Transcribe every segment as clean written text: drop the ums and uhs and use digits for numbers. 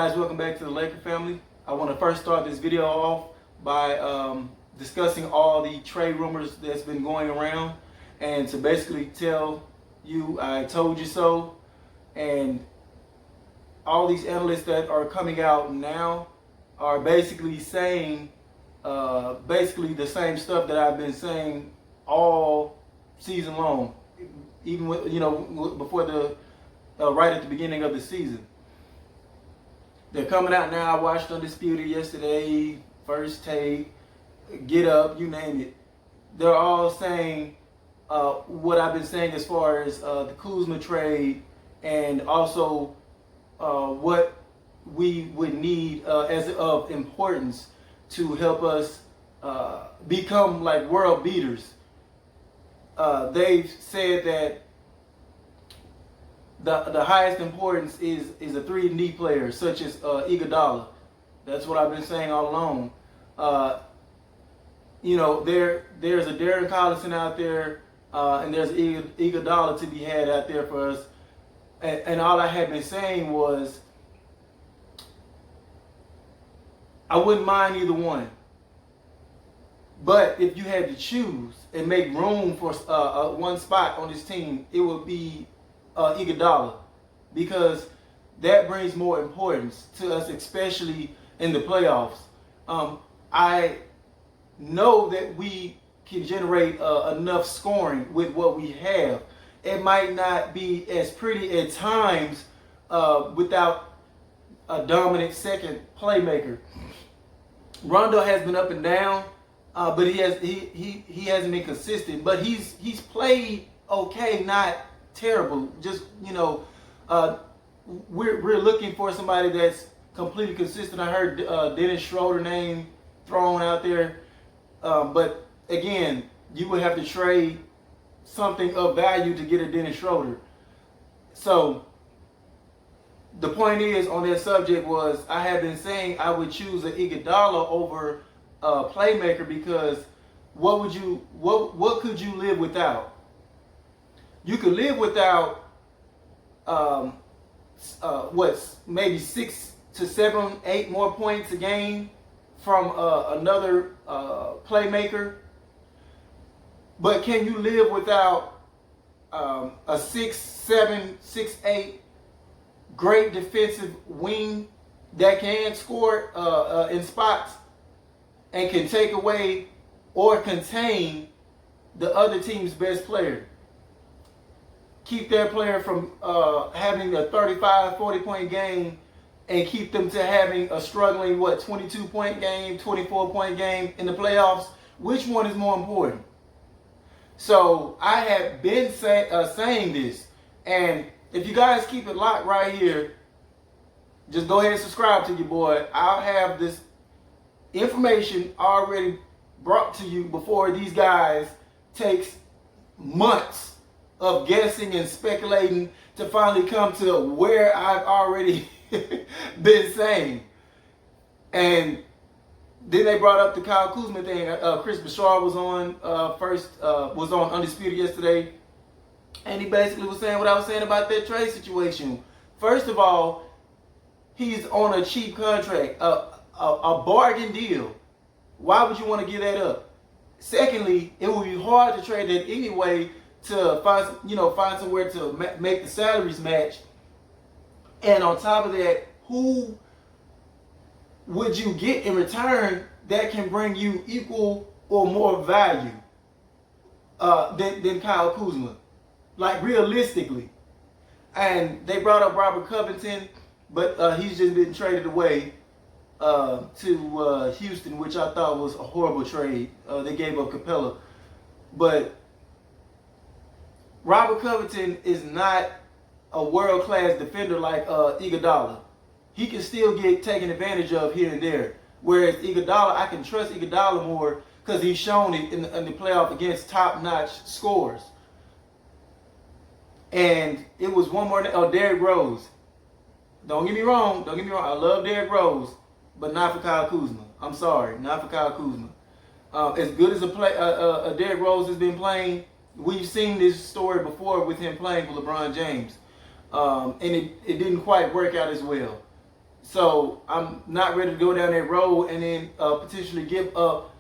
guys, welcome back to the Laker family. I want to first start this video off by discussing all the trade rumors that's been going around, and to basically tell you I told you so. And all these analysts that are coming out now are basically saying basically the same stuff that I've been saying all season long, even with, before the right at the beginning of the season. They're coming out now. I watched Undisputed yesterday, First Take, Get Up, you name it. They're all saying what I've been saying as far as the Kuzma trade, and also what we would need as of importance to help us become like world beaters. They've said that the highest importance is a 3-and-D player such as Iguodala. That's what I've been saying all along. There's a Darren Collison out there, and there's Iguodala to be had out there for us. And all I had been saying was I wouldn't mind either one. But if you had to choose and make room for one spot on this team, it would be Iguodala, because that brings more importance to us, especially in the playoffs. I know that we can generate enough scoring with what we have. It might not be as pretty at times without a dominant second playmaker. Rondo has been up and down, but he hasn't been consistent. But he's played okay, not terrible. Just we're looking for somebody that's completely consistent. I heard Dennis Schroeder name thrown out there, but again, you would have to trade something of value to get a Dennis Schroeder. So the point is, on that subject, was I have been saying I would choose an Iguodala over a playmaker, because what could you live without? You could live without maybe 6 to 7, 8 more points a game from another playmaker. But can you live without a 6'7", 6'8" great defensive wing that can score in spots and can take away or contain the other team's best player? Keep that player from having a 35, 40-point game and keep them to having a struggling, 22-point game, 24-point game in the playoffs. Which one is more important? So I have been saying this, and if you guys keep it locked right here, just go ahead and subscribe to your boy. I'll have this information already brought to you before these guys takes months of guessing and speculating to finally come to where I've already been saying. And then they brought up the Kyle Kuzma thing. Chris Bashar was on Undisputed yesterday, and he basically was saying what I was saying about that trade situation. First of all, he's on a cheap contract, a bargain deal. Why would you want to give that up? Secondly, it would be hard to trade that anyway, to find somewhere to make the salaries match. And on top of that, who would you get in return that can bring you equal or more value than Kyle Kuzma? Like, realistically. And they brought up Robert Covington, but he's just been traded away to Houston, which I thought was a horrible trade. They gave up Capella. But Robert Covington is not a world-class defender like Iguodala. He can still get taken advantage of here and there. Whereas Iguodala, I can trust Iguodala more because he's shown it in the playoff against top-notch scorers. And it was one more, Derrick Rose. Don't get me wrong. I love Derrick Rose, but not for Kyle Kuzma. I'm sorry, not for Kyle Kuzma. As good as a Derrick Rose has been playing, we've seen this story before with him playing for LeBron James. And it didn't quite work out as well. So I'm not ready to go down that road and then potentially give up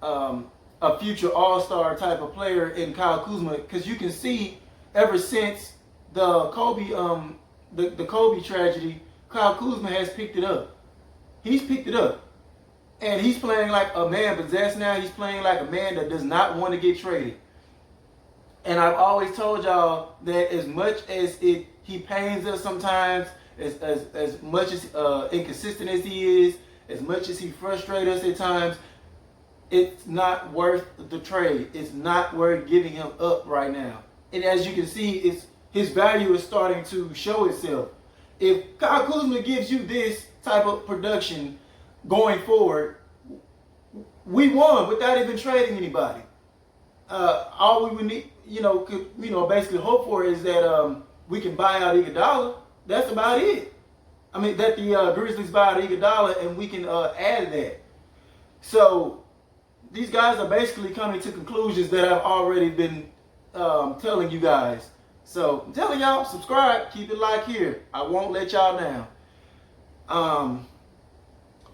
a future all-star type of player in Kyle Kuzma, because you can see ever since the Kobe tragedy, Kyle Kuzma has picked it up. He's picked it up. And he's playing like a man possessed now. He's playing like a man that does not want to get traded. And I've always told y'all that as much as he pains us sometimes, as much as inconsistent as he is, as much as he frustrates us at times, it's not worth the trade. It's not worth giving him up right now. And as you can see, his value is starting to show itself. If Kyle Kuzma gives you this type of production going forward, we won without even trading anybody. All we would need, basically hope for is that we can buy out Iguodala. That's about it. I mean, that the Grizzlies buy out Iguodala and we can add that. So these guys are basically coming to conclusions that I've already been telling you guys. So I'm telling y'all, subscribe, keep it like here. I won't let y'all down.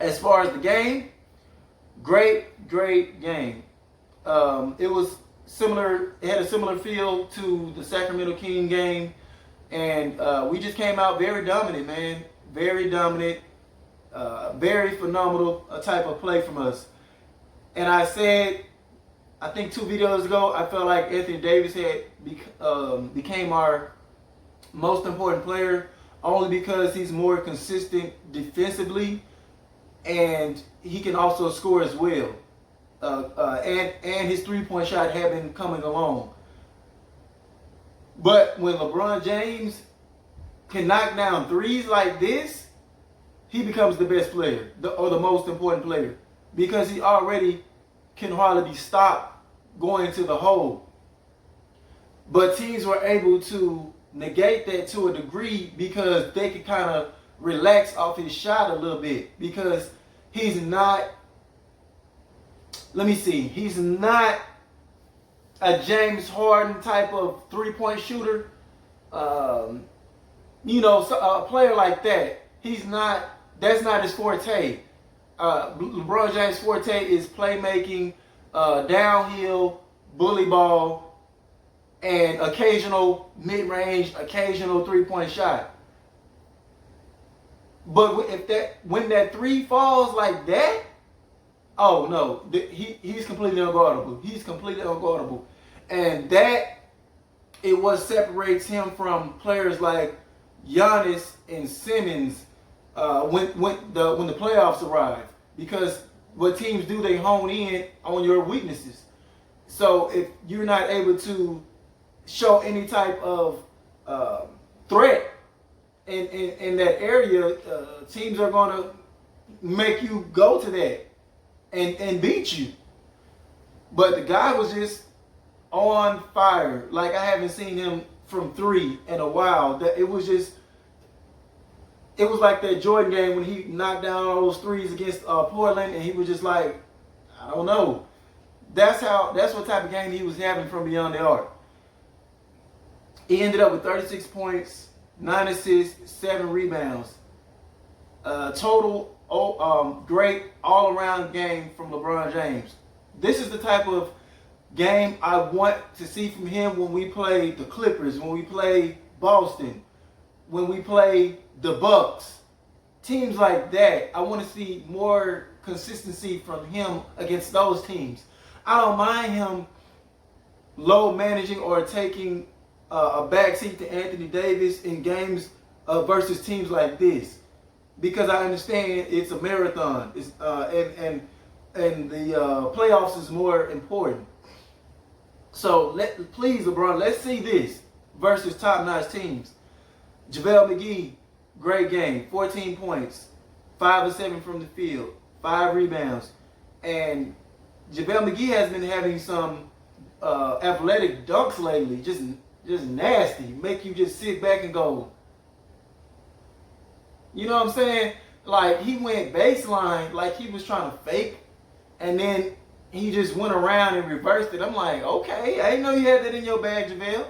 As far as the game, great game. It was similar. It had a similar feel to the Sacramento King game, and we just came out very dominant, man. Very dominant, very phenomenal type of play from us. And I said, I think 2 videos ago, I felt like Anthony Davis had became our most important player only because he's more consistent defensively, and he can also score as well. And his 3-point shot had been coming along. But when LeBron James can knock down threes like this, he becomes the best player, or the most important player, because he already can hardly be stopped going to the hole. But teams were able to negate that to a degree because they could kind of relax off his shot a little bit, because he's not, he's not a James Harden type of 3-point shooter. A player like that, that's not his forte. LeBron James' forte is playmaking, downhill, bully ball, and occasional mid-range, occasional 3-point shot. But when that 3 falls like that, oh no, he's completely unguardable. He's completely unguardable, and that is what separates him from players like Giannis and Simmons when the playoffs arrive. Because what teams do, they hone in on your weaknesses. So if you're not able to show any type of threat in that area, teams are going to make you go to that and beat you. But the guy was just on fire. Like, I haven't seen him from 3 in a while. It was like that Jordan game when he knocked down all those threes against Portland, and he was just like, I don't know. That's what type of game he was having from beyond the arc. He ended up with 36 points, 9 assists, 7 rebounds. Total great all-around game from LeBron James. This is the type of game I want to see from him when we play the Clippers, when we play Boston, when we play the Bucks. Teams like that, I want to see more consistency from him against those teams. I don't mind him low managing or taking a backseat to Anthony Davis in games versus teams like this, because I understand it's a marathon. It's and the playoffs is more important. So please, LeBron, let's see this versus top-notch teams. JaVale McGee, great game, 14 points, 5 of 7 from the field, 5 rebounds, and JaVale McGee has been having some athletic dunks lately, just nasty, make you just sit back and go, you know what I'm saying? Like, he went baseline like he was trying to fake, and then he just went around and reversed it. I'm like, okay, I didn't know you had that in your bag, JaVale.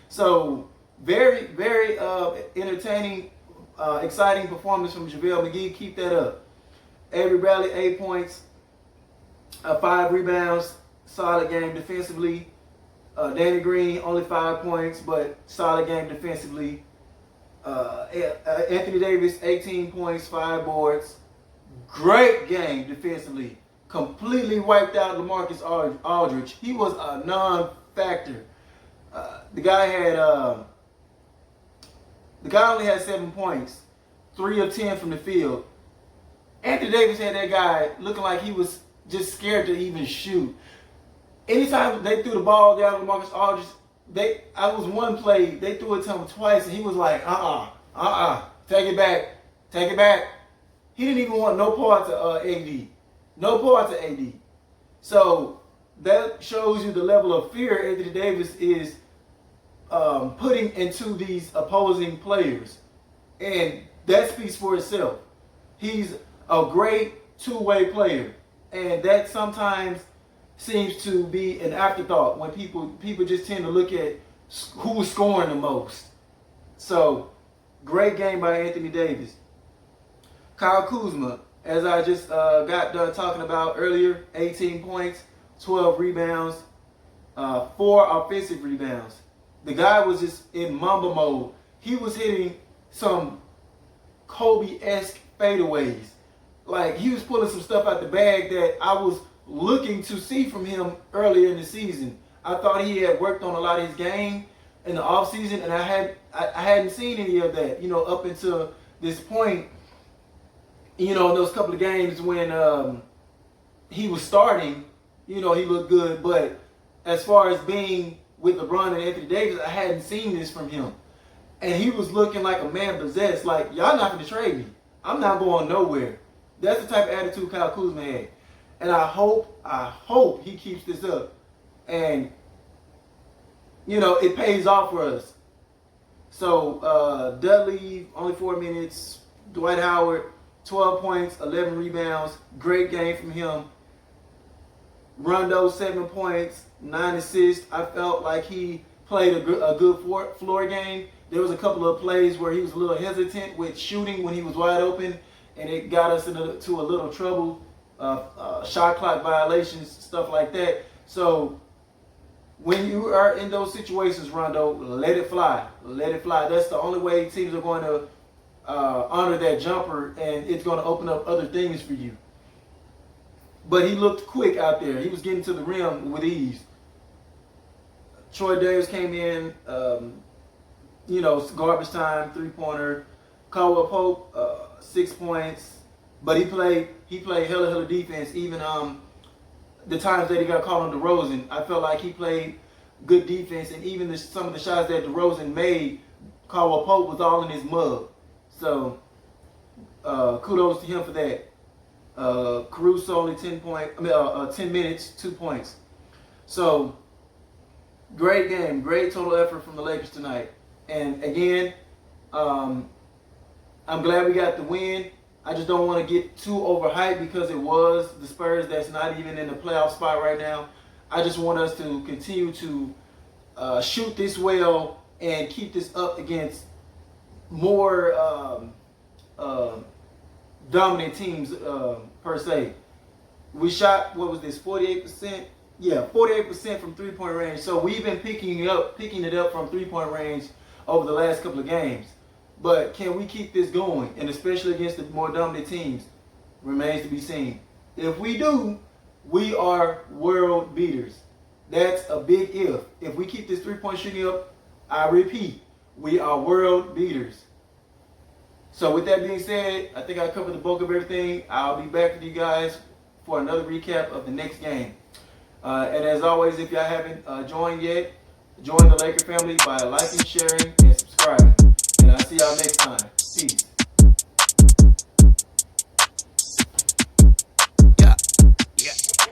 So very, very entertaining exciting performance from JaVale McGee. Keep that up. Avery Bradley, 8 points, 5 rebounds, solid game defensively. Danny Green, only 5 points, but solid game defensively. Anthony Davis, 18 points, 5 boards. Great game defensively. Completely wiped out LaMarcus Aldridge. He was a non-factor. The guy only had 7 points, 3 of 10 from the field. Anthony Davis had that guy looking like he was just scared to even shoot. Anytime they threw the ball down to LaMarcus Aldridge, I was one play, they threw it to him twice, and he was like, take it back. He didn't even want no parts of AD. No parts of AD. So that shows you the level of fear Anthony Davis is putting into these opposing players. And that speaks for itself. He's a great two-way player. And that sometimes seems to be an afterthought when people just tend to look at who's scoring the most. So, great game by Anthony Davis. Kyle Kuzma, as I just got done talking about earlier, 18 points, 12 rebounds, 4 offensive rebounds. The guy was just in Mamba mode. He was hitting some Kobe-esque fadeaways. Like, he was pulling some stuff out the bag that I was looking to see from him earlier in the season. I thought he had worked on a lot of his game in the offseason, and I hadn't seen any of that, up until this point, in those couple of games when he was starting, he looked good. But as far as being with LeBron and Anthony Davis, I hadn't seen this from him. And he was looking like a man possessed, like, y'all not going to trade me. I'm not going nowhere. That's the type of attitude Kyle Kuzma had. And I hope he keeps this up. And, it pays off for us. So, Dudley, only 4 minutes. Dwight Howard, 12 points, 11 rebounds. Great game from him. Rondo, 7 points, 9 assists. I felt like he played a good floor game. There was a couple of plays where he was a little hesitant with shooting when he was wide open, and it got us into a little trouble. Shot clock violations, stuff like that. So when you are in those situations, Rondo, let it fly. Let it fly. That's the only way teams are going to honor that jumper, and it's going to open up other things for you. But he looked quick out there. He was getting to the rim with ease. Troy Davis came in, garbage time, 3-pointer. Caldwell Pope, 6 points. But he played hella defense. Even the times that he got called on DeRozan, I felt like he played good defense. And even some of the shots that DeRozan made, Caldwell Pope was all in his mug. So kudos to him for that. Caruso only 10 minutes, 2 points. So great game, great total effort from the Lakers tonight. And again, I'm glad we got the win. I just don't want to get too overhyped because it was the Spurs that's not even in the playoff spot right now. I just want us to continue to shoot this well and keep this up against more dominant teams per se. We shot, 48%? Yeah, 48% from three-point range. So we've been picking it up from three-point range over the last couple of games. But can we keep this going? And especially against the more dominant teams, remains to be seen. If we do, we are world beaters. That's a big if. If we keep this three-point shooting up, I repeat, we are world beaters. So with that being said, I think I covered the bulk of everything. I'll be back with you guys for another recap of the next game. And as always, if y'all haven't joined yet, join the Laker family by liking, sharing, and subscribing. And I'll see y'all next time. Peace.